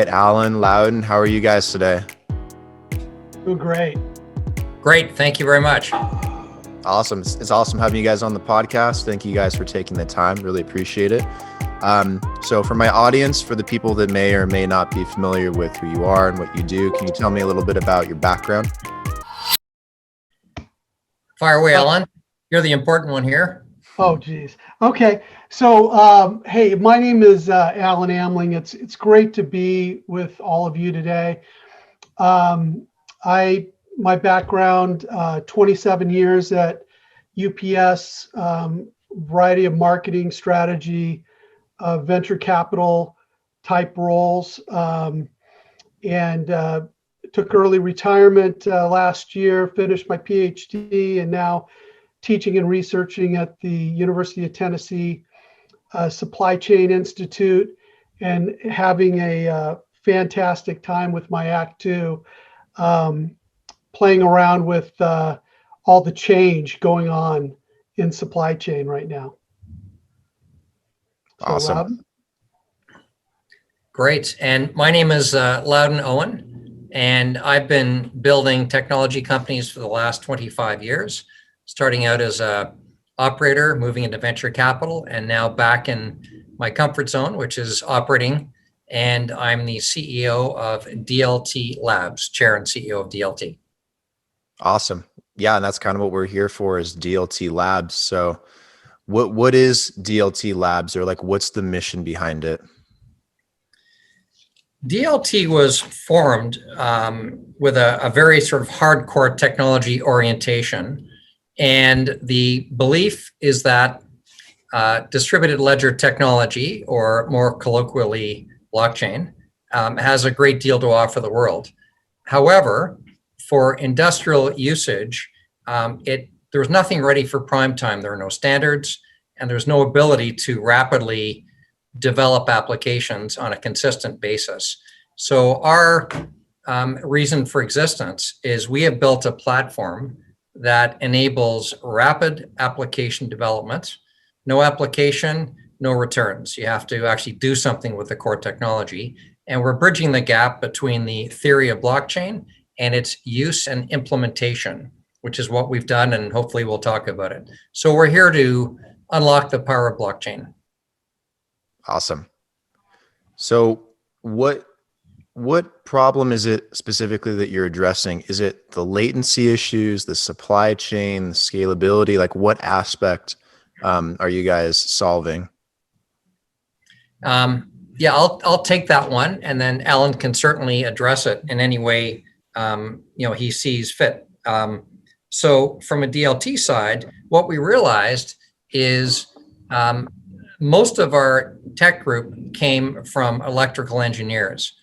right, Alan, Loudon, how are you guys today? Doing great. Great. Thank you very much. Awesome. It's awesome having you guys on the podcast. Thank you guys for taking the time. Really appreciate it. So for my audience, for the people that may or may not be familiar with who you are and what you do, can you tell me a little bit about your background? Fire away, Alan. You're the important one here. Oh, geez. Okay. So, hey, my name is Alan Amling. It's great to be with all of you today. My background, 27 years at UPS, variety of marketing strategy, venture capital type roles, and took early retirement last year, finished my PhD, and now teaching and researching at the University of Tennessee Supply Chain Institute, and having a fantastic time with my Act Two, playing around with all the change going on in supply chain right now. So, Awesome. Loudon? Great. And my name is Loudon Owen, and I've been building technology companies for the last 25 years, starting out as a operator, moving into venture capital, and now back in my comfort zone, which is operating. And I'm the CEO of DLT Labs, chair and CEO of DLT. Awesome. Yeah, and that's kind of what we're here for, is DLT Labs. So what is DLT Labs, or like what's the mission behind it? DLT was formed with a very sort of hardcore technology orientation. And the belief is that distributed ledger technology, or more colloquially blockchain, has a great deal to offer the world. However, for industrial usage, there was nothing ready for prime time. There are no standards, and there's no ability to rapidly develop applications on a consistent basis. So our reason for existence is we have built a platform that enables rapid application development. No application, no returns. You have to actually do something with the core technology. And we're bridging the gap between the theory of blockchain and its use and implementation, which is what we've done, and hopefully we'll talk about it. So we're here to unlock the power of blockchain. Awesome. So what problem is it specifically that you're addressing? Is it the latency issues, the supply chain, the scalability? Like what aspect are you guys solving? Yeah, I'll take that one, and then Alan can certainly address it in any way he sees fit. So from a DLT side, what we realized is most of our tech group came from electrical engineers,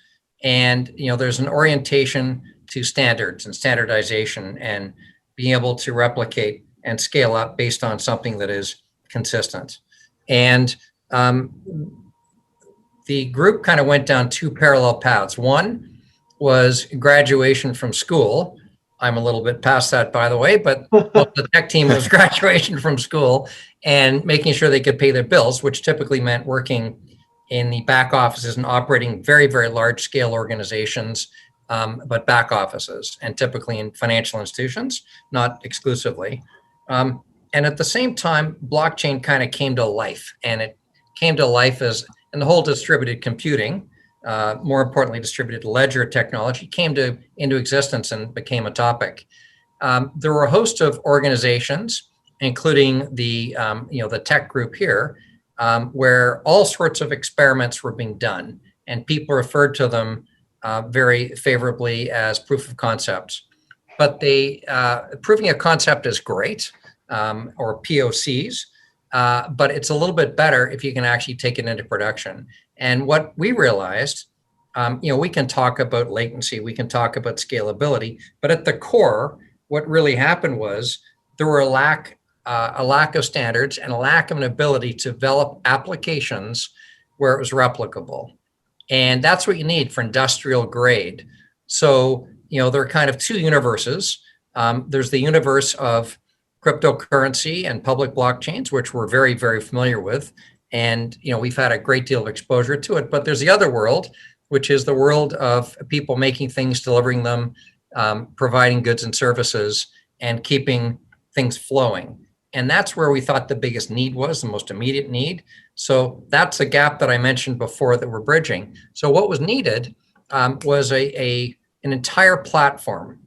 and there's an orientation to standards and standardization and being able to replicate and scale up based on something that is consistent. And the group kind of went down two parallel paths. One was graduation from school. I'm a little bit past that, by the way, but the tech team was graduation from school and making sure they could pay their bills, which typically meant working in the back offices and operating very, very large scale organizations, but back offices, and typically in financial institutions, not exclusively. And at the same time, blockchain kind of came to life, and it came to life and the whole distributed computing, more importantly, distributed ledger technology came into existence and became a topic. There were a host of organizations, including the tech group here, where all sorts of experiments were being done, and people referred to them very favorably as proof of concepts. But proving a concept is great, or POCs, but it's a little bit better if you can actually take it into production. And what we realized, we can talk about latency, we can talk about scalability, but at the core, what really happened was there were a lack of standards and a lack of an ability to develop applications where it was replicable. And that's what you need for industrial grade. So, there are kind of two universes. There's the universe of cryptocurrency and public blockchains, which we're very, very familiar with. And, we've had a great deal of exposure to it. But there's the other world which is the world of people making things, delivering them, providing goods and services, and keeping things flowing. And that's where we thought the biggest need was, the most immediate need. So that's a gap that I mentioned before that we're bridging. So what was needed was an entire platform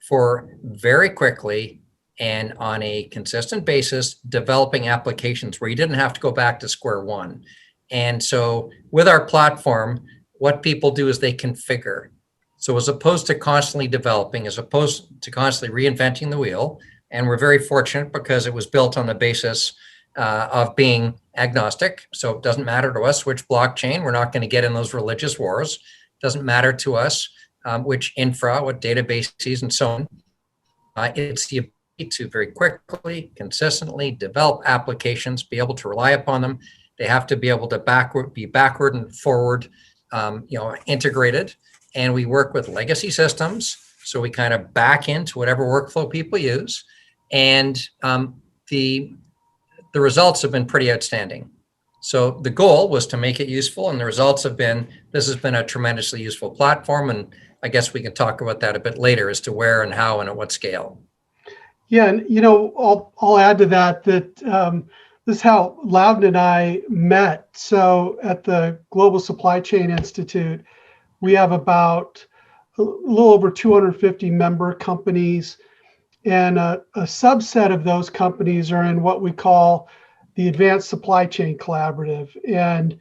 for very quickly and on a consistent basis developing applications where you didn't have to go back to square one. And so with our platform, what people do is they configure. So as opposed to constantly developing, as opposed to constantly reinventing the wheel, and we're very fortunate because it was built on the basis of being agnostic. So it doesn't matter to us which blockchain. We're not going to get in those religious wars. It doesn't matter to us which infra, what databases, and so on. It's the ability to very quickly, consistently develop applications, be able to rely upon them. They have to be able to be backward and forward, integrated. And we work with legacy systems, so we kind of back into whatever workflow people use. And the results have been pretty outstanding. So the goal was to make it useful, and the results have been, this has been a tremendously useful platform. And I guess we can talk about that a bit later as to where and how and at what scale. Yeah, and I'll add to that this is how Loudon and I met. So at the Global Supply Chain Institute, we have about a little over 250 member companies, and a subset of those companies are in what we call the Advanced Supply Chain Collaborative. And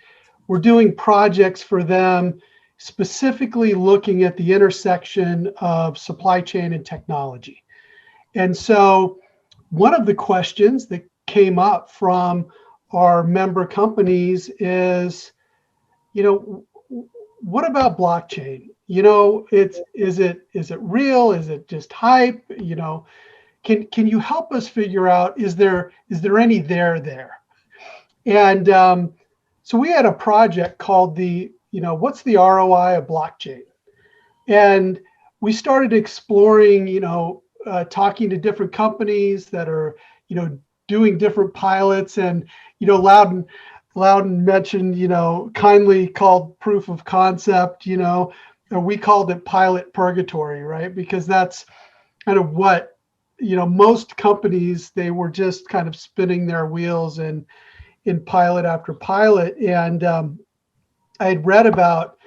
we're doing projects for them specifically looking at the intersection of supply chain and technology. And so one of the questions that came up from our member companies is, what about blockchain? Is it real? Is it just hype? Can you help us figure out, is there any there? And so we had a project called what's the ROI of blockchain? And we started exploring, talking to different companies that are, doing different pilots. And, Loudon mentioned, kindly called proof of concept, and we called it pilot purgatory, right? Because that's kind of what, most companies, they were just kind of spinning their wheels in pilot after pilot. And I had read about,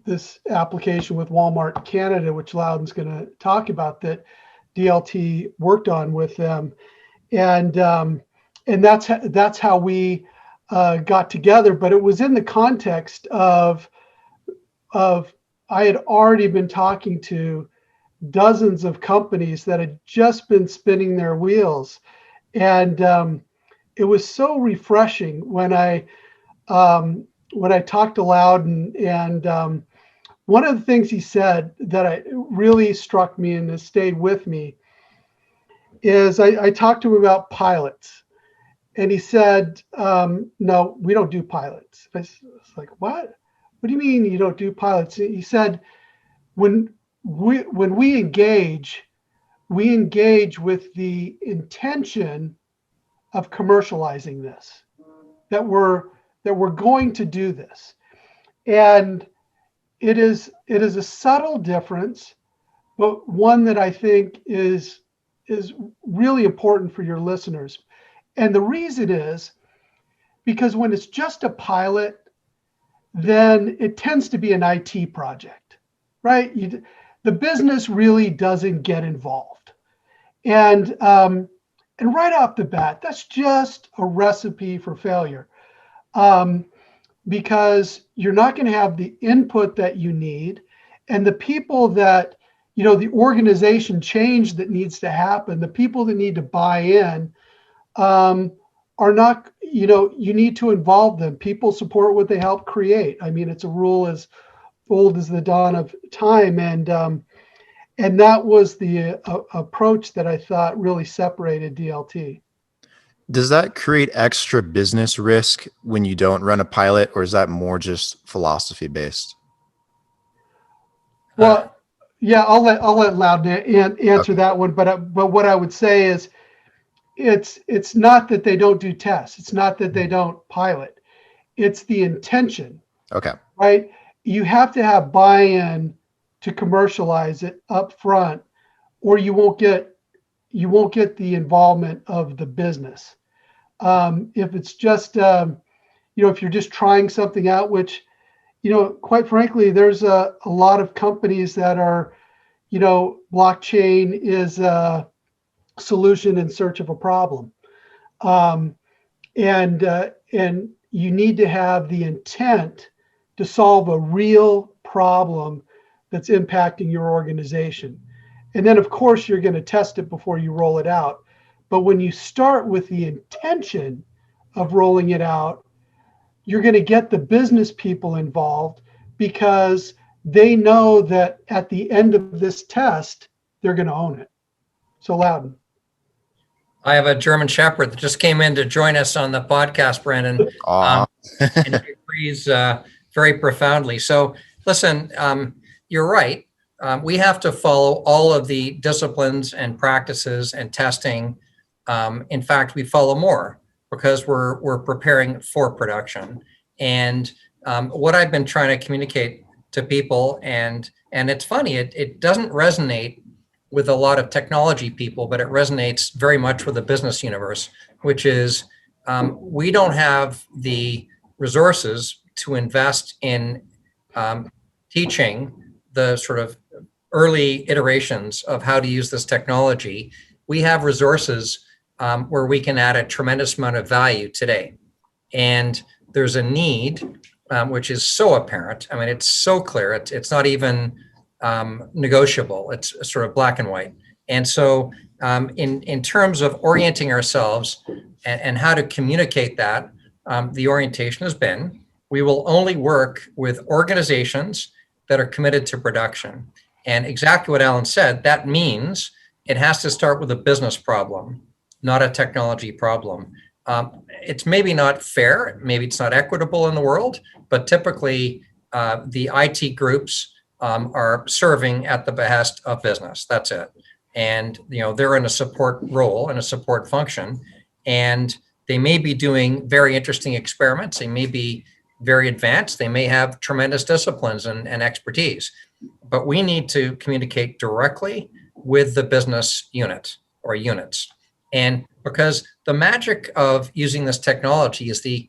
this application with Walmart Canada, which Loudon's going to talk about, that DLT worked on with them, and that's how we got together. But it was in the context of I had already been talking to dozens of companies that had just been spinning their wheels, and it was so refreshing when I talked to Loudon. And one of the things he said that really struck me and has stayed with me is I talked to him about pilots, and he said, no, we don't do pilots. I was like, what? What do you mean you don't do pilots? He said, when we engage with the intention of commercializing this, that we're going to do this. And it is a subtle difference, but one that I think is really important for your listeners. And the reason is because when it's just a pilot, then it tends to be an IT project, right? The business really doesn't get involved. And right off the bat, that's just a recipe for failure. Because you're not going to have the input that you need, and the people that, the organization change that needs to happen, the people that need to buy in are not, you need to involve them. People support what they help create. I mean, it's a rule as old as the dawn of time. And that was the approach that I thought really separated DLT. Does that create extra business risk when you don't run a pilot, or is that more just philosophy based? Well, yeah, I'll let Loudon answer that one. But what I would say is, it's not that they don't do tests. It's not that they don't pilot. It's the intention, Okay. right? You have to have buy-in to commercialize it up front, or you won't get the involvement of the business. If it's just if you're just trying something out, which quite frankly, there's a lot of companies that are, blockchain is a solution in search of a problem. And you need to have the intent to solve a real problem that's impacting your organization. And then, of course, you're going to test it before you roll it out. But when you start with the intention of rolling it out, you're going to get the business people involved because they know that at the end of this test, they're going to own it. So, Loudon. I have a German Shepherd that just came in to join us on the podcast, Brandon. And he agrees very profoundly. So listen, you're right. We have to follow all of the disciplines and practices and testing. In fact, we follow more because we're preparing for production. And what I've been trying to communicate to people, and it's funny, it doesn't resonate with a lot of technology people, but it resonates very much with the business universe, which is we don't have the resources to invest in teaching the sort of early iterations of how to use this technology. We have resources where we can add a tremendous amount of value today. And there's a need, which is so apparent. I mean, it's so clear. It's not even negotiable. It's sort of black and white. And so in terms of orienting ourselves and how to communicate that, the orientation has been, we will only work with organizations that are committed to production. And exactly what Alan said, that means it has to start with a business problem, not a technology problem. It's maybe not fair, maybe it's not equitable in the world, but typically the IT groups are serving at the behest of business. That's it. And they're in a support role and a support function, and they may be doing very interesting experiments. They may be very advanced. They may have tremendous disciplines and expertise, but we need to communicate directly with the business unit or units. And because the magic of using this technology is the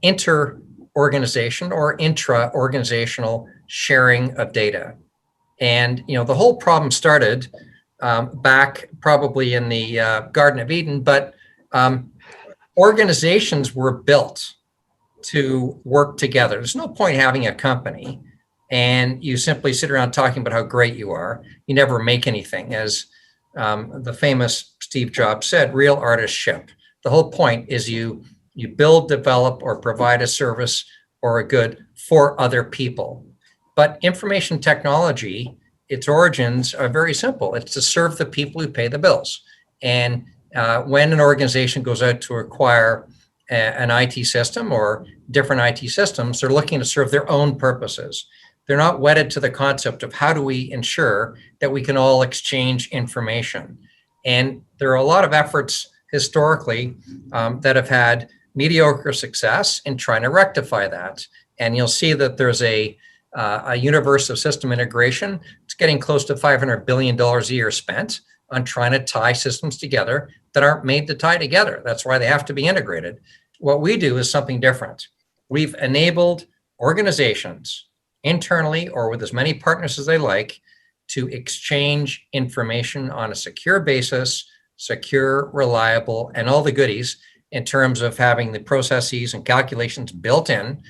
inter-organization or intra-organizational sharing of data. And the whole problem started back probably in the Garden of Eden, but organizations were built to work together. There's no point having a company and you simply sit around talking about how great you are. You never make anything. As the famous Steve Jobs said, real artists ship. The whole point is you build, develop, or provide a service or a good for other people. But information technology, its origins are very simple. It's to serve the people who pay the bills. And when an organization goes out to acquire an IT system or different IT systems, they're looking to serve their own purposes. They're not wedded to the concept of how do we ensure that we can all exchange information. And there are a lot of efforts historically that have had mediocre success in trying to rectify that. And you'll see that there's a universe of system integration. It's getting close to $500 billion a year spent on trying to tie systems together that aren't made to tie together. That's why they have to be integrated. What we do is something different. We've enabled organizations internally or with as many partners as they like to exchange information on a secure basis, secure, reliable, and all the goodies in terms of having the processes and calculations built in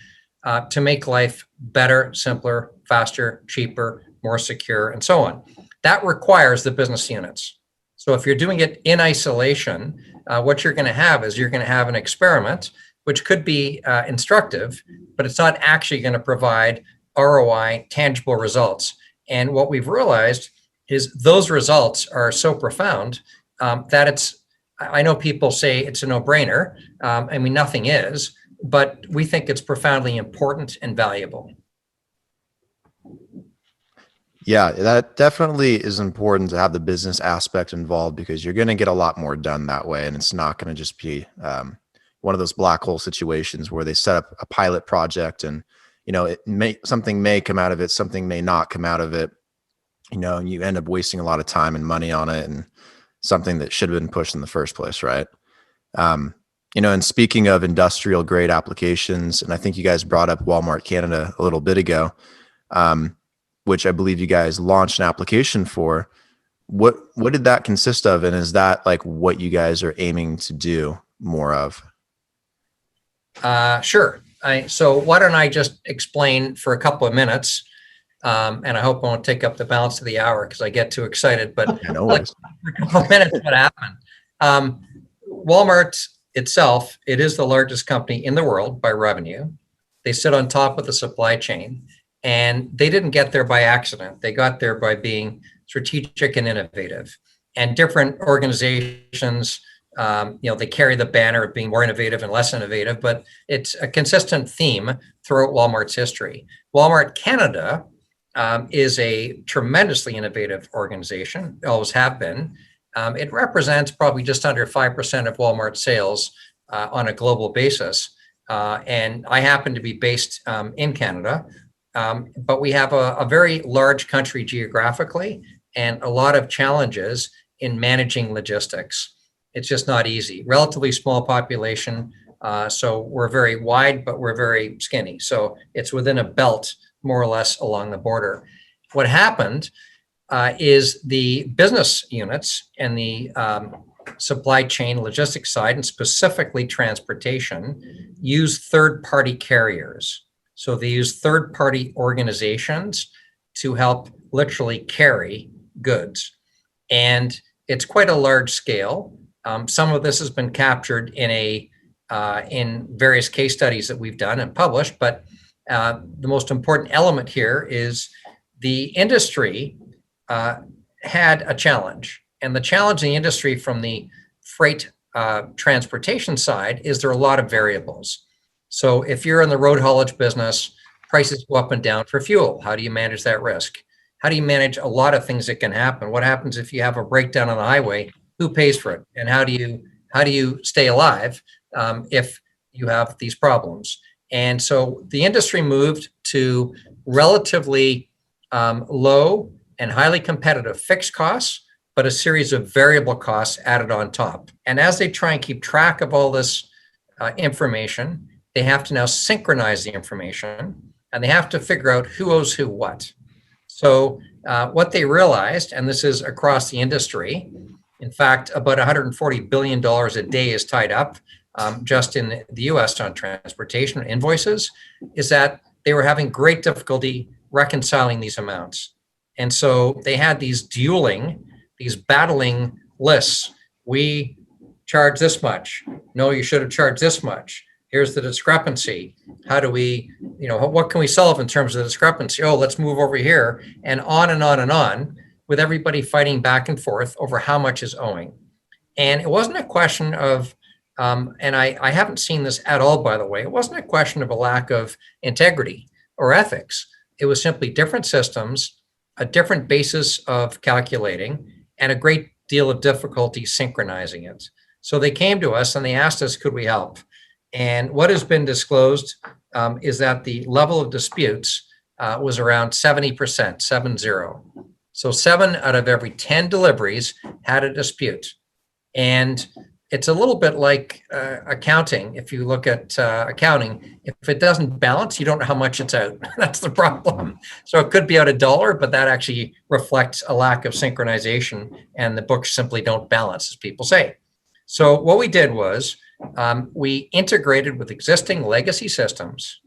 to make life better, simpler, faster, cheaper, more secure, and so on. That requires the business units. So if you're doing it in isolation, what you're going to have is you're going to have an experiment, which could be instructive, but it's not actually going to provide ROI, tangible results. And what we've realized is those results are so profound that I know people say it's a no-brainer. I mean, nothing is, but we think it's profoundly important and valuable. Yeah, that definitely is important to have the business aspect involved because you're going to get a lot more done that way. And it's not going to just be, one of those black hole situations where they set up a pilot project and, something may come out of it, something may not come out of it, and you end up wasting a lot of time and money on it and something that should have been pushed in the first place, right? And speaking of industrial grade applications, and I think you guys brought up Walmart Canada a little bit ago, which I believe you guys launched an application for. What did that consist of? And is that like what you guys are aiming to do more of? Sure. So why don't I just explain for a couple of minutes, and I hope I won't take up the balance of the hour because I get too excited, but Yeah, no worries. for a couple of minutes what happened. Walmart itself, it is the largest company in the world by revenue. They sit on top of the supply chain, and they didn't get there by accident. They got there by being strategic and innovative. And different organizations, they carry the banner of being more innovative and less innovative, but it's a consistent theme throughout Walmart's history. Walmart Canada is a tremendously innovative organization, always have been. It represents probably just under 5% of Walmart sales on a global basis. And I happen to be based in Canada, but we have a very large country geographically and a lot of challenges in managing logistics. It's just not easy. Relatively small population, so we're very wide, but we're very skinny. So it's within a belt, more or less, along the border. What happened is the business units and the supply chain logistics side, and specifically transportation, use third-party carriers. So they use third-party organizations to help literally carry goods. And it's quite a large scale. Some of this has been captured in various case studies that we've done and published, but the most important element here is the industry had a challenge. And the challenge in the industry from the freight transportation side is there are a lot of variables. So if you're in the road haulage business, prices go up and down for fuel. How do you manage that risk? How do you manage a lot of things that can happen? What happens if you have a breakdown on the highway? Who pays for it? And how do you stay alive if you have these problems? And so the industry moved to relatively low and highly competitive fixed costs, but a series of variable costs added on top. And as they try and keep track of all this information, they have to now synchronize the information, and they have to figure out who owes who what. So what they realized, and this is across the industry, in fact, about $140 billion a day is tied up just in the US on transportation invoices, is that they were having great difficulty reconciling these amounts. And so they had these battling lists. We charge this much. No, you should have charged this much. Here's the discrepancy. How do we, what can we solve in terms of the discrepancy? Oh, let's move over here, and on and on and on, with everybody fighting back and forth over how much is owing. And it wasn't a question of, and I haven't seen this at all, by the way, it wasn't a question of a lack of integrity or ethics. It was simply different systems, a different basis of calculating, and a great deal of difficulty synchronizing it. So they came to us and they asked us, could we help? And what has been disclosed is that the level of disputes was around 70%, 70. So 7 out of every 10 deliveries had a dispute. And it's a little bit like accounting. If you look at accounting, if it doesn't balance, you don't know how much it's out. That's the problem. So it could be out $1, but that actually reflects a lack of synchronization, and the books simply don't balance, as people say. So what we did was we integrated with existing legacy systems,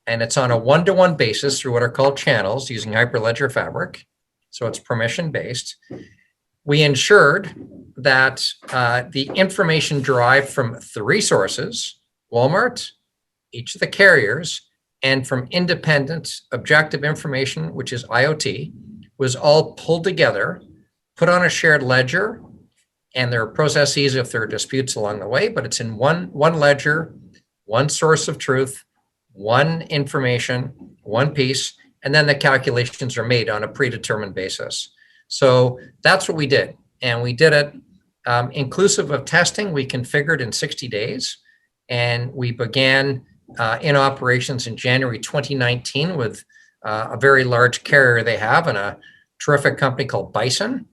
and it's on a one-to-one basis through what are called channels using Hyperledger Fabric. So it's permission-based. We ensured that the information derived from 3 sources, Walmart, each of the carriers, and from independent objective information, which is IoT, was all pulled together, put on a shared ledger, and there are processes if there are disputes along the way, but it's in one ledger, one source of truth, one information, one piece, and then the calculations are made on a predetermined basis. So that's what we did. And we did it inclusive of testing, we configured in 60 days. And we began in operations in January 2019 with a very large carrier they have and a terrific company called Bison.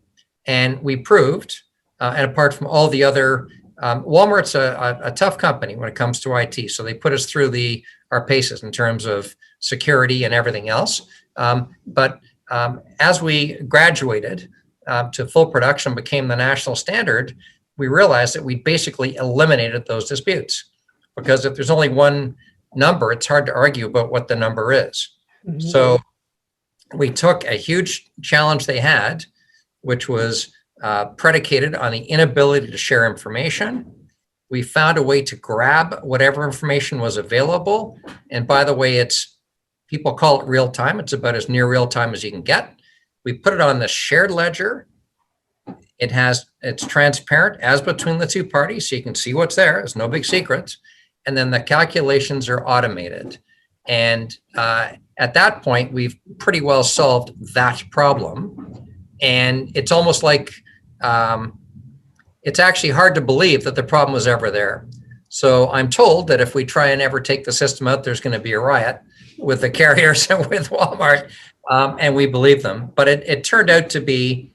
And we proved, and apart from all the other, Walmart's a tough company when it comes to IT. So they put us through our paces in terms of security and everything else. But as we graduated to full production, became the national standard, we realized that we basically eliminated those disputes. Because if there's only one number, it's hard to argue about what the number is. Mm-hmm. So we took a huge challenge they had, which was predicated on the inability to share information. We found a way to grab whatever information was available. And by the way, people call it real time. It's about as near real time as you can get. We put it on the shared ledger. It's transparent as between the two parties, so you can see what's there. There's no big secrets. And then the calculations are automated. And at that point, we've pretty well solved that problem. And it's almost like it's actually hard to believe that the problem was ever there. So I'm told that if we try and ever take the system out, there's going to be a riot with the carriers and with Walmart, and we believe them. But it turned out to be,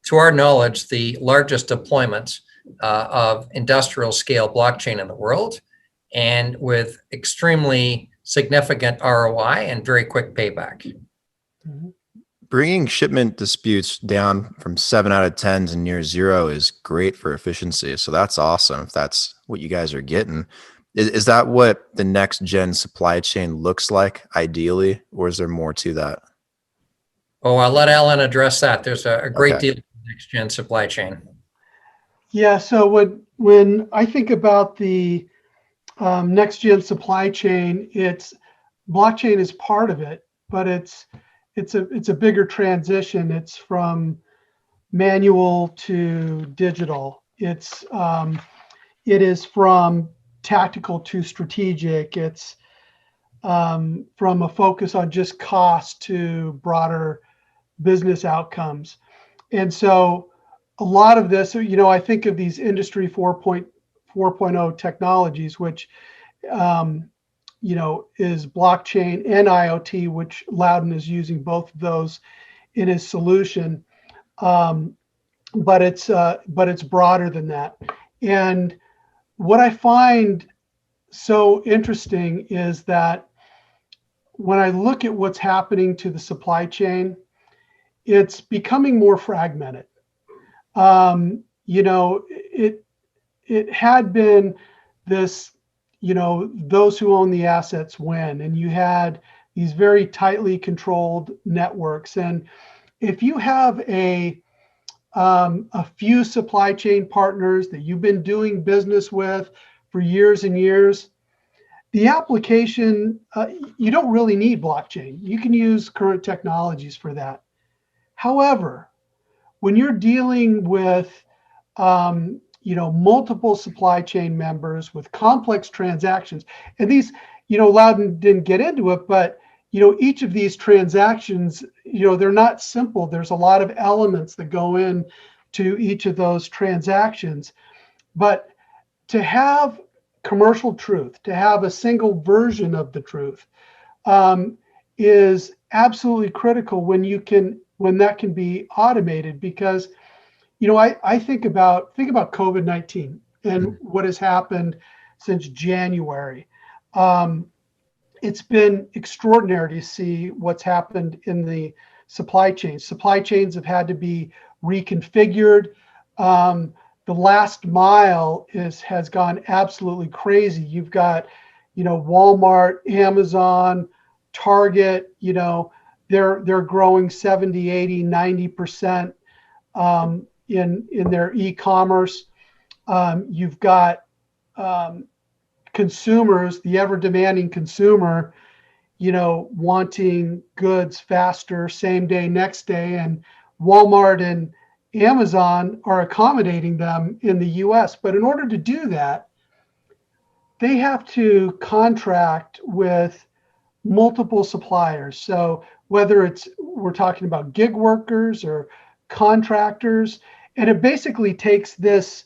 to our knowledge, the largest deployment of industrial scale blockchain in the world, and with extremely significant ROI and very quick payback. Bringing shipment disputes down from 7 out of 10 to near zero is great for efficiency. So that's awesome if that's what you guys are getting. Is that what the next gen supply chain looks like ideally, or is there more to that? Oh, I'll let Alan address that. There's a great deal of next gen supply chain. Yeah, so when I think about the next gen supply chain, blockchain is part of it, but it's a bigger transition. It's from manual to digital. It is from tactical to strategic. It's from a focus on just cost to broader business outcomes. And so a lot of this, I think of these industry 4.0 technologies, which is blockchain and IoT, which Loudon is using both of those in his solution. But it's broader than that. And what I find so interesting is that when I look at what's happening to the supply chain, it's becoming more fragmented. It had been this, those who own the assets win, and you had these very tightly controlled networks. And if you have a few supply chain partners that you've been doing business with for years and years, the application, you don't really need blockchain. You can use current technologies for that. However, when you're dealing with multiple supply chain members with complex transactions, and these, Loudon didn't get into it, but each of these transactions, they're not simple. There's a lot of elements that go in to each of those transactions. But to have commercial truth, to have a single version of the truth, is absolutely critical when that can be automated. Because I think about COVID-19 and what has happened since January. It's been extraordinary to see what's happened in the supply chain. Supply chains have had to be reconfigured. The last mile has gone absolutely crazy. You've got, Walmart, Amazon, Target, they're growing 70, 80, 90% in their e-commerce. You've got consumers, the ever demanding consumer, wanting goods faster, same day, next day, and Walmart and Amazon are accommodating them in the US. But in order to do that, they have to contract with multiple suppliers. So whether we're talking about gig workers or contractors, And it basically takes this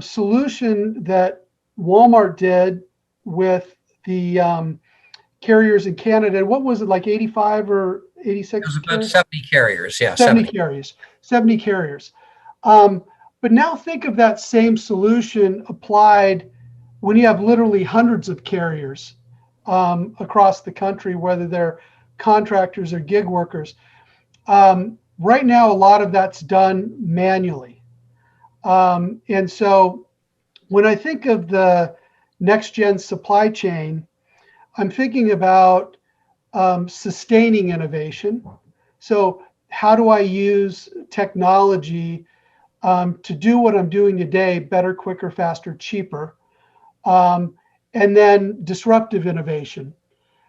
solution that Walmart did with the carriers in Canada. And what was it, like 85 or 86? It was about carriers? 70 carriers. Yeah, 70 carriers. 70 carriers. But now think of that same solution applied when you have literally hundreds of carriers across the country, whether they're contractors or gig workers. Right now, a lot of that's done manually. And so when I think of the next gen supply chain, I'm thinking about sustaining innovation. So how do I use technology to do what I'm doing today better, quicker, faster, cheaper? And then disruptive innovation.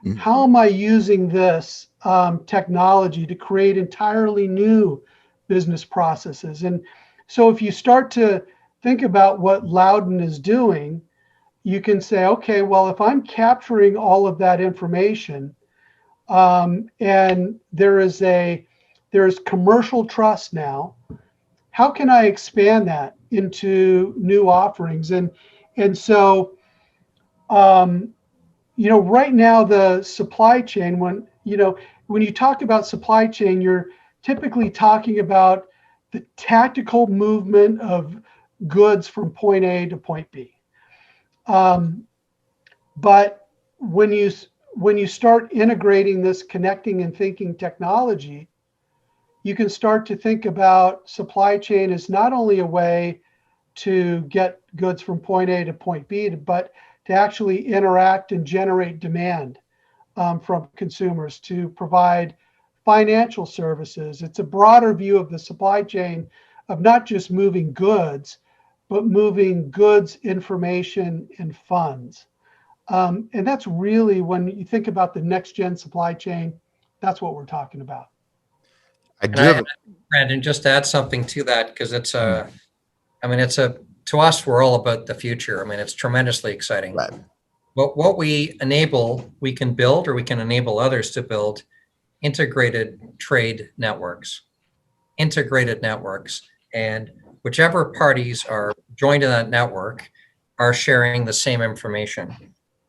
Mm-hmm. How am I using this technology to create entirely new business processes? And so if you start to think about what Loudon is doing, you can say, okay, well, if I'm capturing all of that information and there is commercial trust now, how can I expand that into new offerings? And so, right now the supply chain, when you talk about supply chain, you're typically talking about the tactical movement of goods from point A to point B. But when you start integrating this connecting and thinking technology, you can start to think about supply chain as not only a way to get goods from point A to point B, but to actually interact and generate demand from consumers to provide financial services. It's a broader view of the supply chain of not just moving goods, but moving goods, information, and funds. And that's really, when you think about the next gen supply chain, that's what we're talking about. Brandon, just add something to that, because to us, we're all about the future. I mean, it's tremendously exciting. Right. But what we enable, we can build, or we can enable others to build integrated trade networks. And whichever parties are joined in that network are sharing the same information.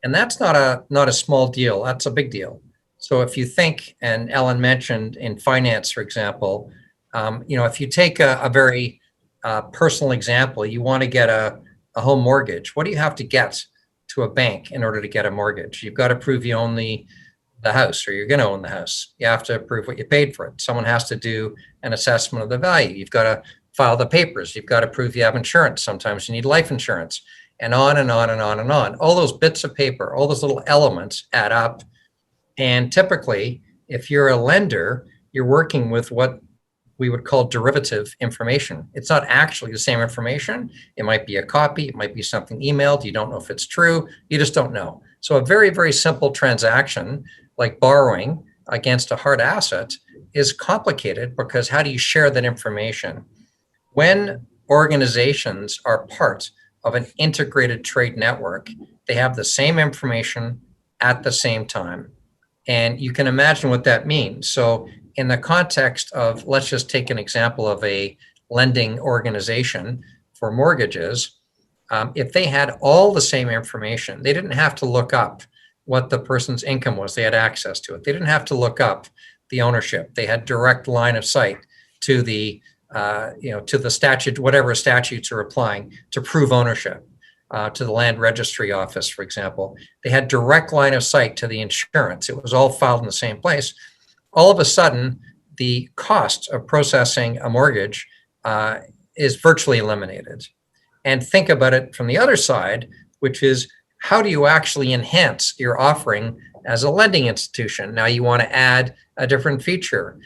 And that's not a small deal, that's a big deal. So if you think, and Ellen mentioned in finance, for example, if you take a very personal example, you want to get a home mortgage. What do you have to get to a bank in order to get a mortgage? You've got to prove you own the house, or you're going to own the house. You have to prove what you paid for it. Someone has to do an assessment of the value. You've got to file the papers. You've got to prove you have insurance. Sometimes you need life insurance, and on and on and on and on. All those bits of paper, all those little elements add up. And typically, if you're a lender, you're working with what we would call derivative information. It's not actually the same information. It might be a copy. It might be something emailed. You don't know if it's true. You just don't know. So a very, very simple transaction like borrowing against a hard asset is complicated, because how do you share that information? When organizations are part of an integrated trade network, they have the same information at the same time. And you can imagine what that means. So in the context of, let's just take an example of a lending organization for mortgages. If they had all the same information, they didn't have to look up what the person's income was. They had access to it. They didn't have to look up the ownership. They had direct line of sight to the statute, whatever statutes are applying to prove ownership. To the land registry office, for example. They had direct line of sight to the insurance. It was all filed in the same place. All of a sudden, the cost of processing a mortgage is virtually eliminated. And think about it from the other side, which is, how do you actually enhance your offering as a lending institution? Now you want to add a different feature.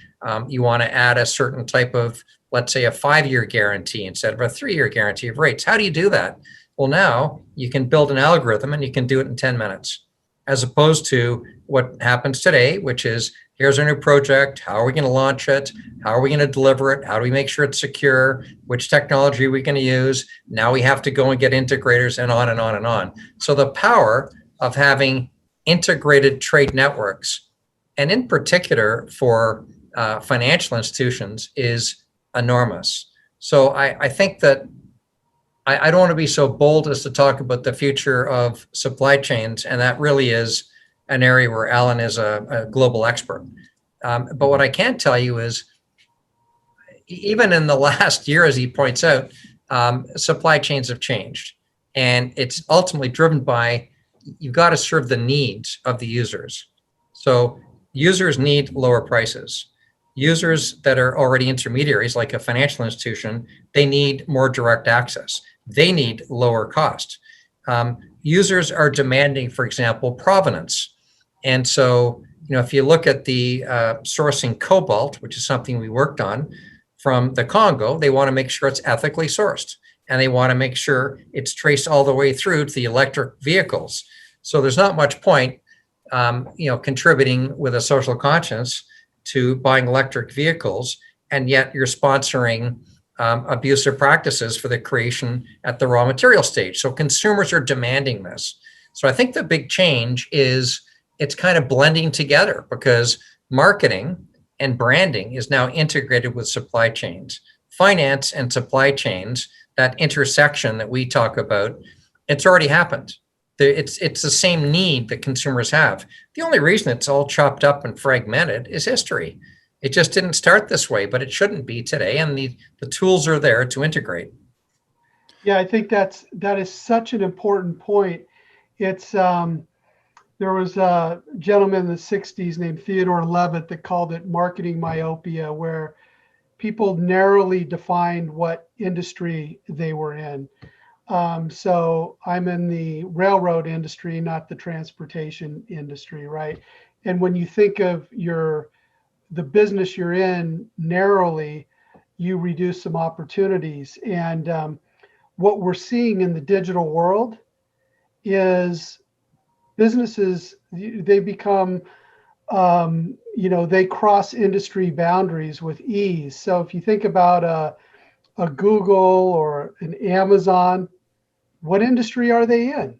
You want to add a certain type of, let's say, a 5-year guarantee instead of a 3-year guarantee of rates. How do you do that? Well, now you can build an algorithm and you can do it in 10 minutes, as opposed to what happens today, which is, here's our new project. How are we going to launch it? How are we going to deliver it? How do we make sure it's secure? Which technology are we going to use? Now we have to go and get integrators, and on and on and on. So the power of having integrated trade networks, and in particular for financial institutions, is enormous. So I think that I don't want to be so bold as to talk about the future of supply chains, and that really is an area where Alan is a global expert. But what I can tell you is, even in the last year, as he points out, supply chains have changed. And it's ultimately driven by, you've got to serve the needs of the users. So users need lower prices. Users that are already intermediaries, like a financial institution, they need more direct access. They need lower cost. Users are demanding, for example, provenance. And so, if you look at the sourcing cobalt, which is something we worked on from the Congo, they want to make sure it's ethically sourced, and they want to make sure it's traced all the way through to the electric vehicles. So there's not much point, contributing with a social conscience to buying electric vehicles, and yet you're sponsoring abusive practices for the creation at the raw material stage. So consumers are demanding this. So I think the big change is it's kind of blending together, because marketing and branding is now integrated with supply chains. Finance and supply chains, that intersection that we talk about, it's already happened. It's the same need that consumers have. The only reason it's all chopped up and fragmented is history. It just didn't start this way, but it shouldn't be today. And the tools are there to integrate. Yeah, I think that is such an important point. It's there was a gentleman in the 60s named Theodore Levitt that called it marketing myopia, where people narrowly defined what industry they were in. So I'm in the railroad industry, not the transportation industry, right? And when you think of the business you're in narrowly, you reduce some opportunities. And what we're seeing in the digital world is businesses, they become, they cross industry boundaries with ease. So if you think about a Google or an Amazon, what industry are they in,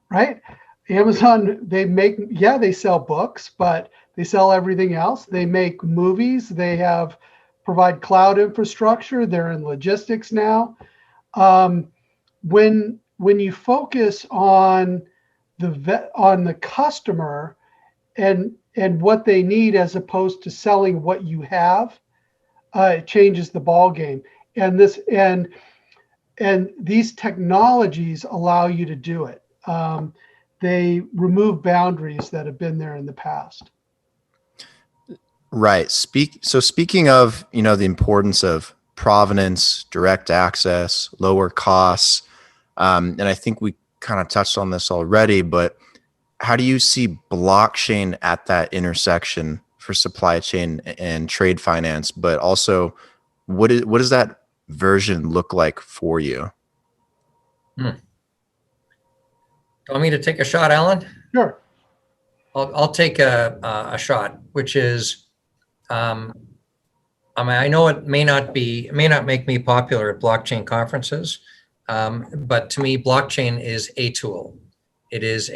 right? Amazon, they sell books, but they sell everything else. They make movies. They provide cloud infrastructure. They're in logistics now. When you focus on the customer and what they need, as opposed to selling what you have, it changes the ball game. And these technologies allow you to do it. They remove boundaries that have been there in the past. Right. Speaking of, the importance of provenance, direct access, lower costs, and I think we kind of touched on this already, but how do you see blockchain at that intersection for supply chain and trade finance? But also, what does that version look like for you? Want me to take a shot, Alan? Sure. I'll take a shot, which is, I know it may not make me popular at blockchain conferences, but to me, blockchain is a tool. It is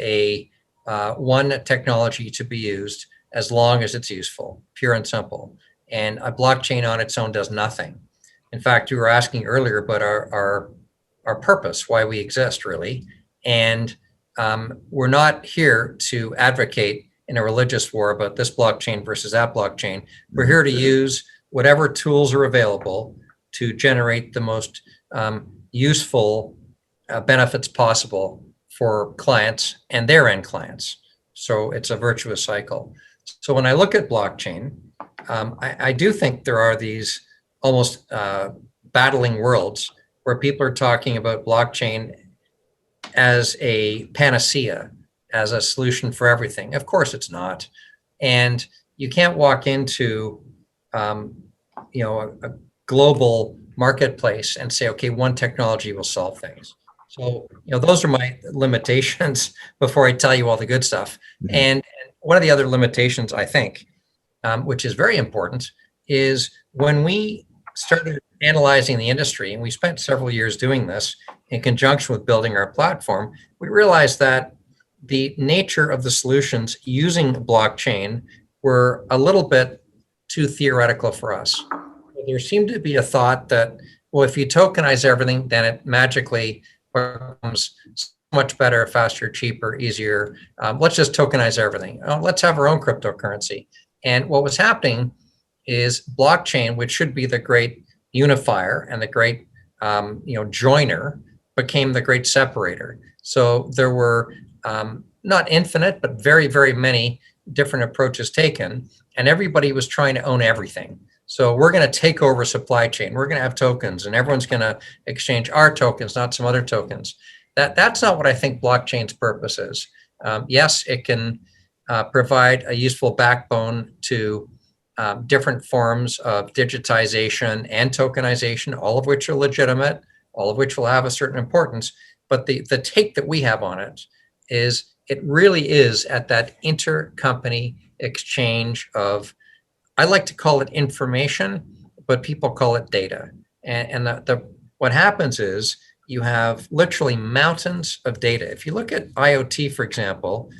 one technology to be used as long as it's useful, pure and simple. And a blockchain on its own does nothing. In fact, you were asking earlier about our purpose, why we exist, really. And we're not here to advocate in a religious war about this blockchain versus that blockchain. We're here to use whatever tools are available to generate the most useful benefits possible for clients and their end clients. So it's a virtuous cycle. So when I look at blockchain, I do think there are these almost battling worlds where people are talking about blockchain as a panacea, as a solution for everything. Of course it's not. And you can't walk into a global marketplace and say, okay, one technology will solve things. So, those are my limitations before I tell you all the good stuff. Mm-hmm. And one of the other limitations, I think, which is very important, is when we started analyzing the industry, and we spent several years doing this in conjunction with building our platform, we realized that the nature of the solutions using blockchain were a little bit too theoretical for us. There seemed to be a thought that Well, if you tokenize everything, then it magically becomes so much better, faster, cheaper, easier. Let's just tokenize everything. Let's have our own cryptocurrency. And what was happening is blockchain, which should be the great unifier and the great joiner, became the great separator. So there were not infinite, but very, very many different approaches taken, and everybody was trying to own everything. So we're going to take over supply chain. We're going to have tokens, and everyone's going to exchange our tokens, not some other tokens. That's not what I think blockchain's purpose is. Yes, it can provide a useful backbone to different forms of digitization and tokenization, all of which are legitimate, all of which will have a certain importance. But the take that we have on it is it really is at that intercompany exchange of, I like to call it information, but people call it data. And what happens is you have literally mountains of data. If you look at IoT, for example,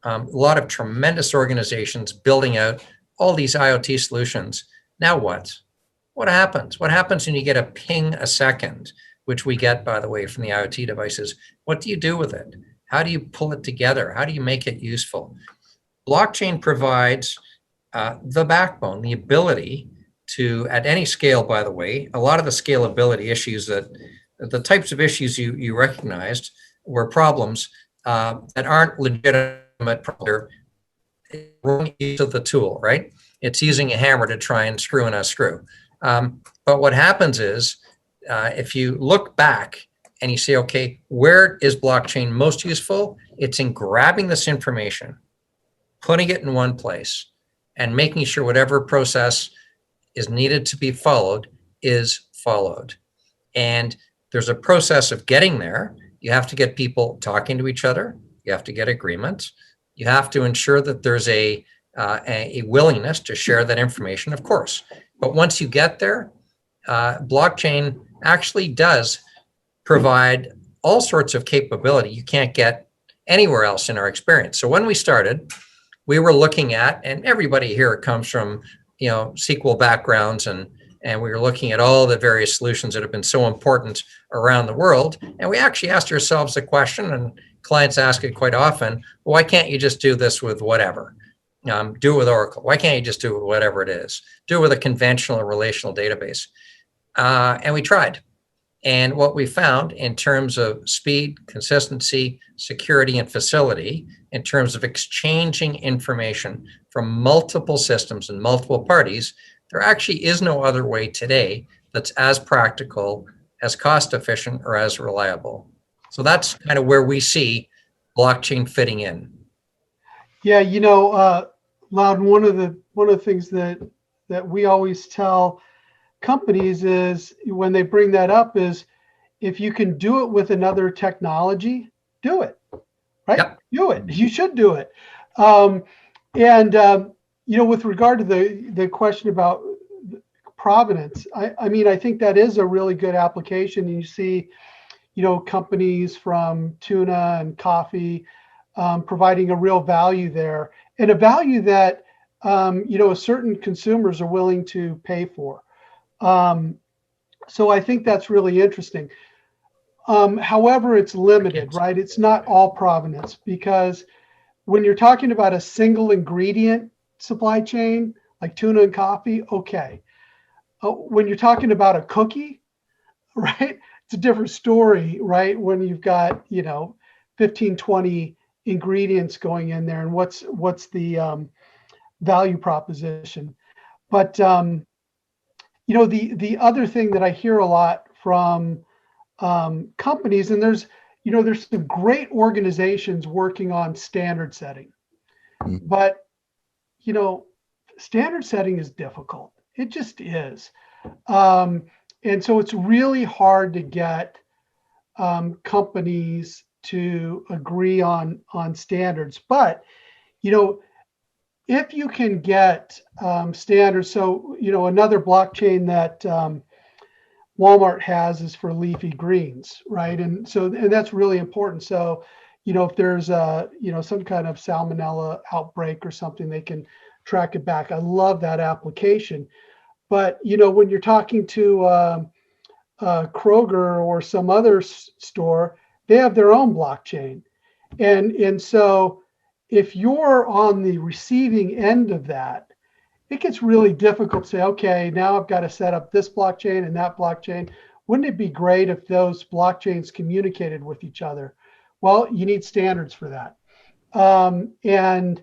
a lot of tremendous organizations building out all these IoT solutions. Now what? What happens? What happens when you get a ping a second, which we get, by the way, from the IoT devices? What do you do with it? How do you pull it together? How do you make it useful? Blockchain provides the backbone, the ability to, at any scale, by the way, a lot of the scalability issues the types of issues you recognized were problems that aren't legitimate. Wrong use of the tool, right? It's using a hammer to try and screw in a screw. But what happens is, if you look back and you say, okay, where is blockchain most useful? It's in grabbing this information, putting it in one place, and making sure whatever process is needed to be followed is followed. And there's a process of getting there. You have to get people talking to each other. You have to get agreement. You have to ensure that there's a willingness to share that information, of course. But once you get there, blockchain actually does provide all sorts of capability you can't get anywhere else in our experience. So when we started, we were looking at, and everybody here comes from SQL backgrounds, and we were looking at all the various solutions that have been so important around the world. And we actually asked ourselves the question, and clients ask it quite often, why can't you just do this with whatever? Do it with Oracle. Why can't you just do it with whatever it is? Do it with a conventional relational database. And we tried. And what we found in terms of speed, consistency, security, and facility, in terms of exchanging information from multiple systems and multiple parties, there actually is no other way today that's as practical, as cost efficient, or as reliable. So that's kind of where we see blockchain fitting in. Yeah, Loudon, one of the things that we always tell companies is, when they bring that up, is if you can do it with another technology, do it, right? Yep. Do it. You should do it. With regard to the question about provenance, I think that is a really good application. And you see, companies from tuna and coffee providing a real value there, and a value that certain consumers are willing to pay for. So I think that's really interesting. However, it's limited, right? It's not all provenance, because when you're talking about a single ingredient supply chain like tuna and coffee, okay. When you're talking about a cookie, right, it's a different story, right? When you've got 15, 20 ingredients going in there, and what's the value proposition. But the other thing that I hear a lot from companies, and there's some great organizations working on standard setting, but standard setting is difficult. It just is. And so it's really hard to get companies to agree on standards. But, if you can get standards, so, another blockchain that Walmart has is for leafy greens, right? And that's really important. So, if there's some kind of salmonella outbreak or something, they can track it back. I love that application. But, when you're talking to Kroger or some other store, they have their own blockchain. And so if you're on the receiving end of that, it gets really difficult to say, okay, now I've got to set up this blockchain and that blockchain. Wouldn't it be great if those blockchains communicated with each other? Well, you need standards for that. And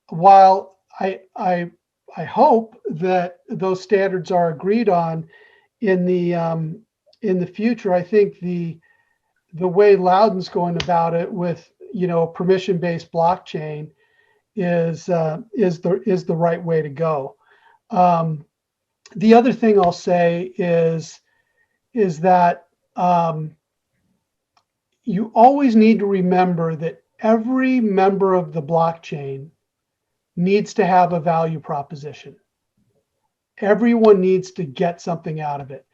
while I hope that those standards are agreed on in the future, I think the way Loudon's going about it with permission-based blockchain is the right way to go. The other thing I'll say is that you always need to remember that every member of the blockchain needs to have a value proposition. Everyone needs to get something out of it.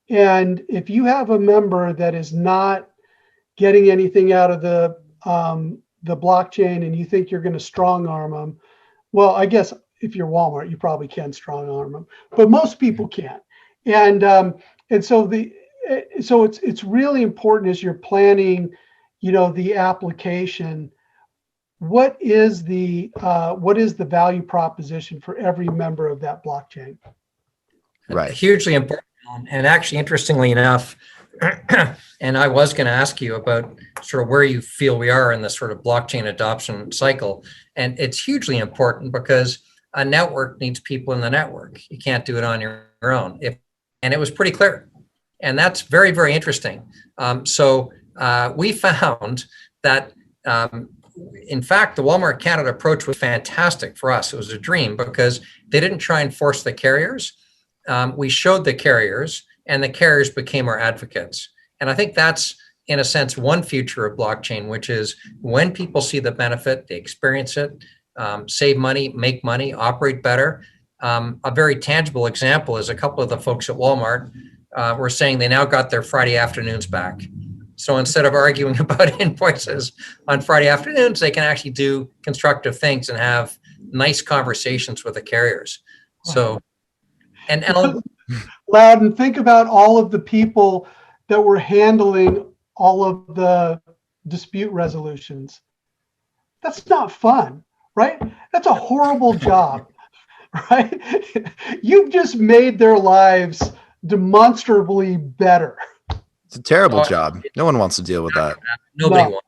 And if you have a member that is not getting anything out of the blockchain and you think you're going to strong arm them, well, I guess if you're Walmart, you probably can strong arm them, but most people can't. And so it's really important as you're planning, the application. What is the value proposition for every member of that blockchain? Right. Hugely important. And actually, interestingly enough, and I was going to ask you about sort of where you feel we are in this sort of blockchain adoption cycle. And it's hugely important because a network needs people in the network. You can't do it on your own. And it was pretty clear. And that's very, very interesting. So we found that, in fact, the Walmart Canada approach was fantastic for us. It was a dream because they didn't try and force the carriers. We showed the carriers, and the carriers became our advocates. And I think that's, in a sense, one future of blockchain, which is when people see the benefit, they experience it, save money, make money, operate better. A very tangible example is a couple of the folks at Walmart were saying they now got their Friday afternoons back. So instead of arguing about invoices on Friday afternoons, they can actually do constructive things and have nice conversations with the carriers. So, and Loudon, think about all of the people that were handling all of the dispute resolutions. That's not fun, right? That's a horrible job, right? You've just made their lives demonstrably better. It's a terrible job. No one wants to deal with that. Nobody wants.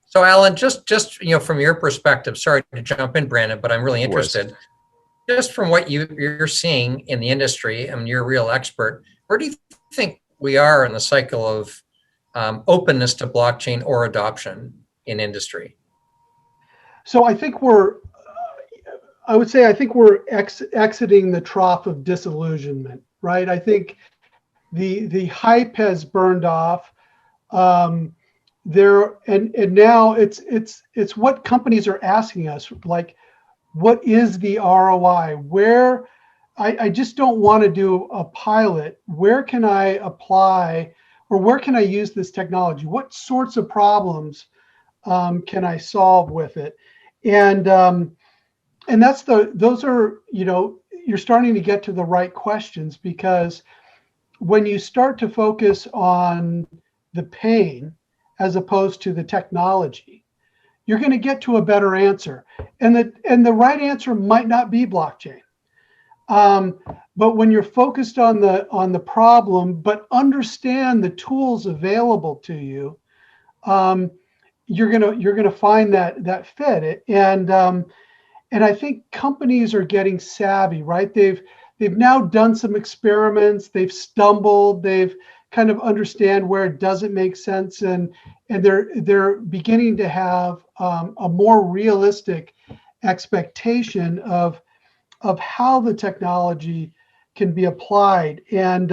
So, Alan, just from your perspective, sorry to jump in, Brandon, but I'm really interested. Just from what you're seeing in the industry, I mean, you're a real expert. Where do you think we are in the cycle of openness to blockchain or adoption in industry? So I think we're exiting the trough of disillusionment, right? I think the hype has burned off. And now it's what companies are asking us, like, what is the ROI? Where I just don't want to do a pilot. Where can I apply, or where can I use this technology? What sorts of problems can I solve with it? And those are, you're starting to get to the right questions, because when you start to focus on the pain as opposed to the technology, you're going to get to a better answer. And the right answer might not be blockchain. But when you're focused on the problem, but understand the tools available to you, you're gonna find that fit. And I think companies are getting savvy, right? They've now done some experiments, they've stumbled, they've kind of understand where it doesn't make sense, and they're beginning to have a more realistic expectation of how the technology can be applied. And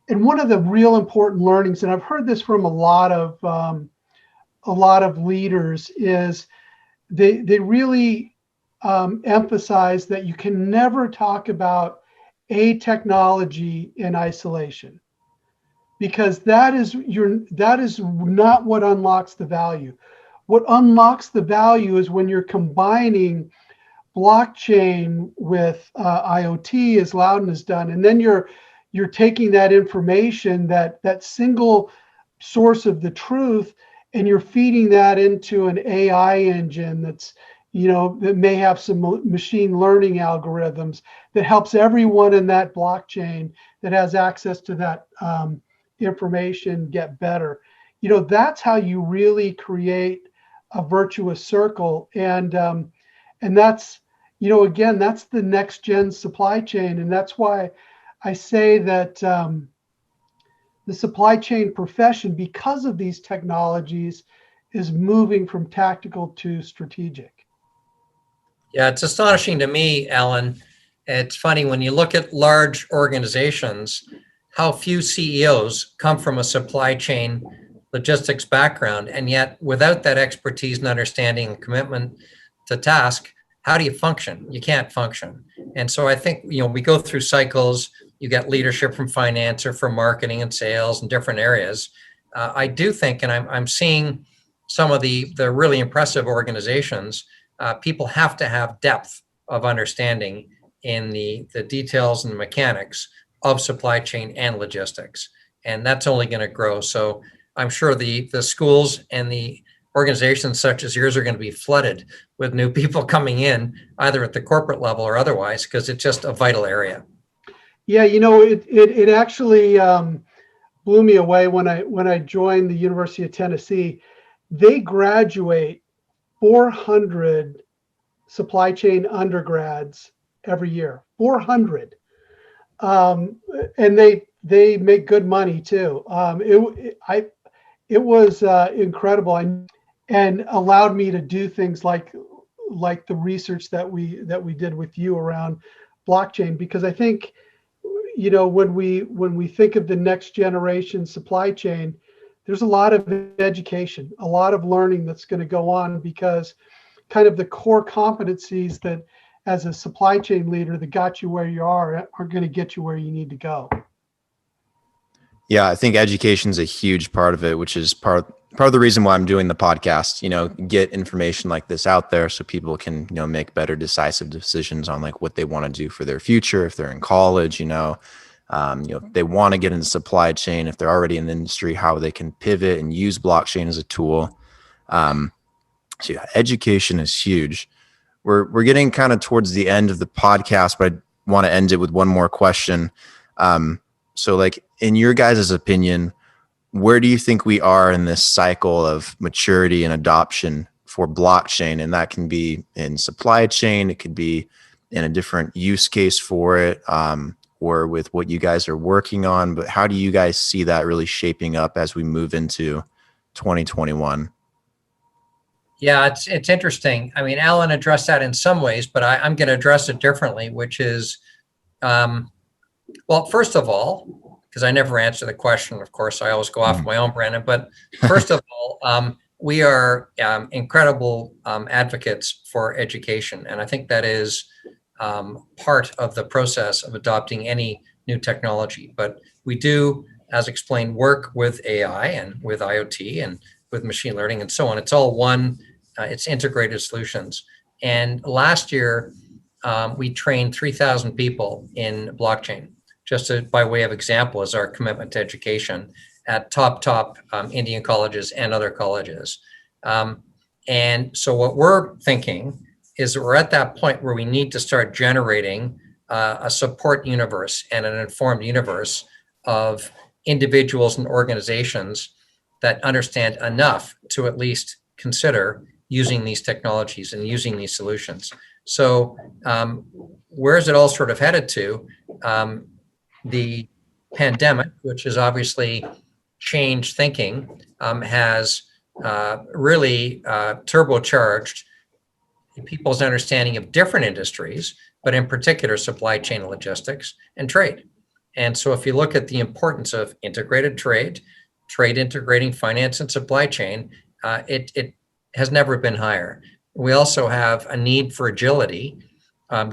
one of the real important learnings, and I've heard this from a lot of leaders, is they really emphasize that you can never talk about a technology in isolation, because that is not what unlocks the value. What unlocks the value is when you're combining blockchain with IoT, as Loudon has done, and then you're you're taking that information, that single source of the truth, and you're feeding that into an AI engine that's, that may have some machine learning algorithms that helps everyone in that blockchain that has access to that information get better. That's how you really create a virtuous circle. And that's, again, that's the next gen supply chain. And that's why I say that the supply chain profession, because of these technologies, is moving from tactical to strategic. Yeah, it's astonishing to me, Alan. It's funny when you look at large organizations, how few CEOs come from a supply chain logistics background. And yet, without that expertise and understanding and commitment to task, how do you function? You can't function. And so I think, we go through cycles. You get leadership from finance or from marketing and sales in different areas. I do think, and I'm seeing some of the really impressive organizations, people have to have depth of understanding in the details and the mechanics of supply chain and logistics. And that's only going to grow. So I'm sure the schools and the organizations such as yours are going to be flooded with new people coming in, either at the corporate level or otherwise, because it's just a vital area. Yeah, it actually blew me away when I joined the University of Tennessee. They graduate 400 supply chain undergrads every year. 400, and they make good money too. It was incredible, and allowed me to do things like the research that we did with you around blockchain, because I think, when we think of the next generation supply chain, there's a lot of education, a lot of learning that's going to go on, because kind of the core competencies that as a supply chain leader that got you where you are going to get you where you need to go. Yeah, I think education is a huge part of it, which is part of the reason why I'm doing the podcast, get information like this out there so people can, make better decisive decisions on like what they want to do for their future. If they're in college, if they want to get into supply chain, if they're already in the industry, how they can pivot and use blockchain as a tool. So yeah, education is huge. We're getting kind of towards the end of the podcast, but I want to end it with one more question. So like, in your guys' opinion, where do you think we are in this cycle of maturity and adoption for blockchain? And that can be in supply chain, it could be in a different use case for it, or with what you guys are working on. But how do you guys see that really shaping up as we move into 2021? Yeah, it's interesting. I mean, Alan addressed that in some ways, but I'm going to address it differently, which is, well, first of all, because I never answer the question, of course, I always go off my own, Brandon. But first of all, we are incredible advocates for education. And I think that is part of the process of adopting any new technology. But we do, as explained, work with AI and with IoT and with machine learning and so on. It's all one, it's integrated solutions. And last year, we trained 3,000 people in blockchain. Just by way of example, is our commitment to education at top Indian colleges and other colleges. And so what we're thinking is that we're at that point where we need to start generating a support universe and an informed universe of individuals and organizations that understand enough to at least consider using these technologies and using these solutions. So where is it all sort of headed to? The pandemic, which has obviously changed thinking, has really turbocharged people's understanding of different industries, but in particular supply chain logistics and trade. And so if you look at the importance of integrated trade integrating finance and supply chain, it has never been higher. We also have a need for agility,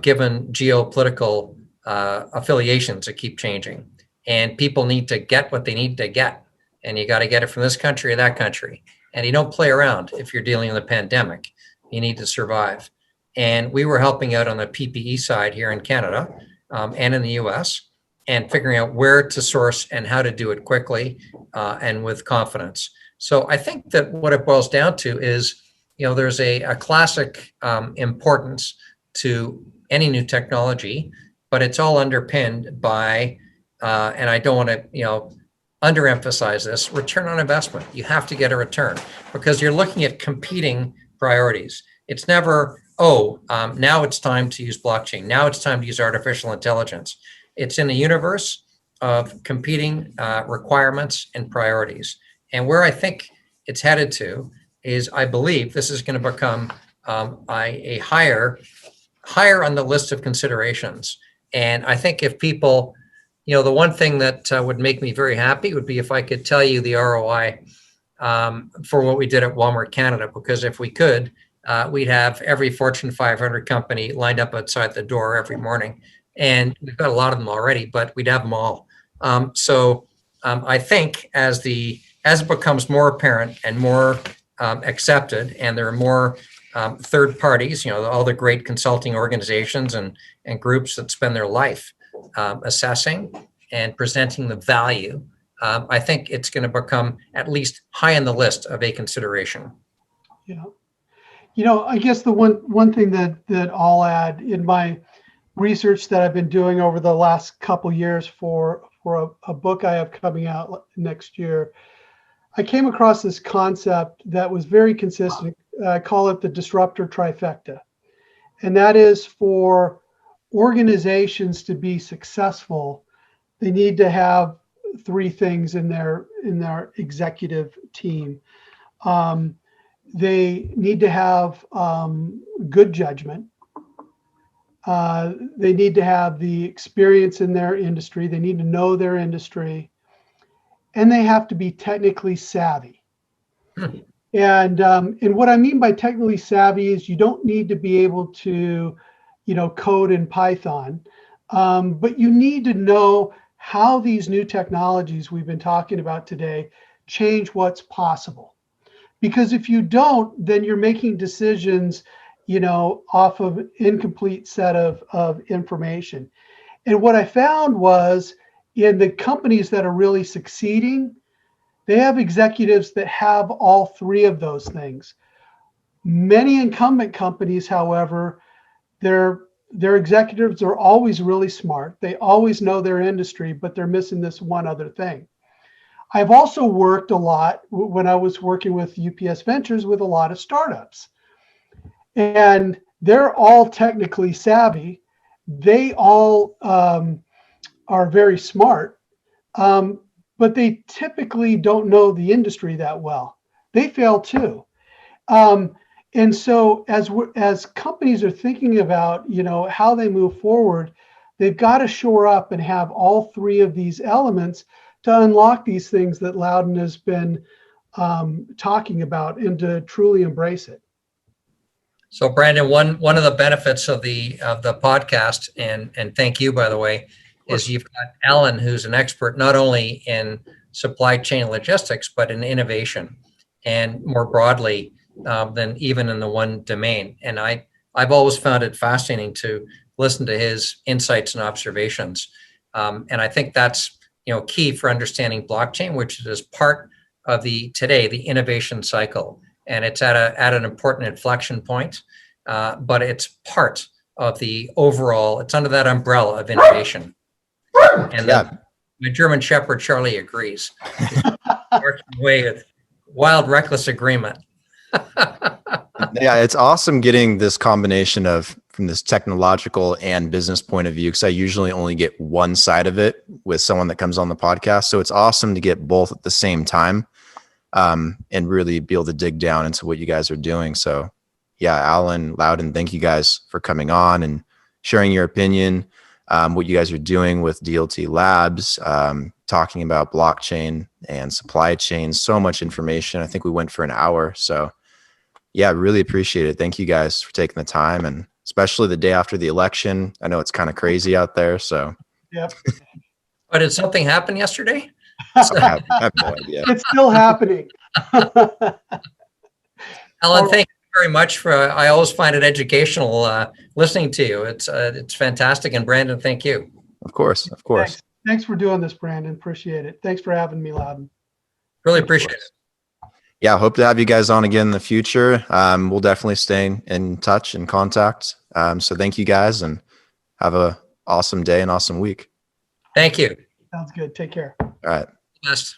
given geopolitical affiliations that keep changing, and people need to get what they need to get, and you got to get it from this country or that country, and you don't play around. If you're dealing with a pandemic, you need to survive. And we were helping out on the PPE side here in Canada and in the US, and figuring out where to source and how to do it quickly and with confidence. So I think that what it boils down to is, there's a classic importance to any new technology, but it's all underpinned by, and I don't want to, underemphasize this, return on investment. You have to get a return because you're looking at competing priorities. It's never, now it's time to use blockchain. Now it's time to use artificial intelligence. It's in a universe of competing requirements and priorities. And where I think it's headed to is, I believe this is going to become a higher on the list of considerations. And I think if people, the one thing that would make me very happy would be if I could tell you the ROI for what we did at Walmart Canada, because if we could, we'd have every Fortune 500 company lined up outside the door every morning. And we've got a lot of them already, but we'd have them all. So I think as it becomes more apparent and more accepted, and there are more third parties, all the great consulting organizations and groups that spend their life assessing and presenting the value, I think it's going to become at least high on the list of a consideration. Yeah. I guess the one thing that I'll add in my research that I've been doing over the last couple years for a book I have coming out next year, I came across this concept that was very consistent. I call it the Disruptor Trifecta. And that is, for organizations to be successful, they need to have three things in their executive team. They need to have good judgment. They need to have the experience in their industry. They need to know their industry. And they have to be technically savvy. And what I mean by technically savvy is you don't need to be able to, code in Python, but you need to know how these new technologies we've been talking about today change what's possible. Because if you don't, then you're making decisions, off of an incomplete set of information. And what I found was, in the companies that are really succeeding, they have executives that have all three of those things. Many incumbent companies, however, their executives are always really smart. They always know their industry, but they're missing this one other thing. I've also worked a lot when I was working with UPS Ventures with a lot of startups. And they're all technically savvy. They all are very smart, but they typically don't know the industry that well. They fail too. And so as companies are thinking about, how they move forward, they've got to shore up and have all three of these elements to unlock these things that Loudon has been talking about, and to truly embrace it. So Brandon, one of the benefits of the podcast, and thank you, by the way, is you've got Alan, who's an expert not only in supply chain logistics, but in innovation, and more broadly than even in the one domain. And I've always found it fascinating to listen to his insights and observations. And I think that's key for understanding blockchain, which is part of the innovation cycle. And it's at an important inflection point, but it's part of the overall, it's under that umbrella of innovation. And my German Shepherd, Charlie, agrees. Working away with wild, reckless agreement. Yeah, it's awesome getting this combination from this technological and business point of view, because I usually only get one side of it with someone that comes on the podcast. So it's awesome to get both at the same time. And really be able to dig down into what you guys are doing. So yeah, Alan, Loudon, thank you guys for coming on and sharing your opinion, what you guys are doing with DLT Labs, talking about blockchain and supply chain, so much information. I think we went for an hour. So yeah, really appreciate it. Thank you guys for taking the time, and especially the day after the election. I know it's kind of crazy out there. So Yep. But did something happen yesterday? I have no idea. It's still happening. Alan, thank you very much I always find it educational listening to you. It's fantastic. And Brandon, thank you. Of course. Thanks. Thanks for doing this, Brandon. Appreciate it. Thanks for having me, Loudon. Really appreciate it. Yeah, hope to have you guys on again in the future. We'll definitely stay in touch and contact. So thank you guys, and have a awesome day and awesome week. Thank you. Sounds good. Take care. All right. Best.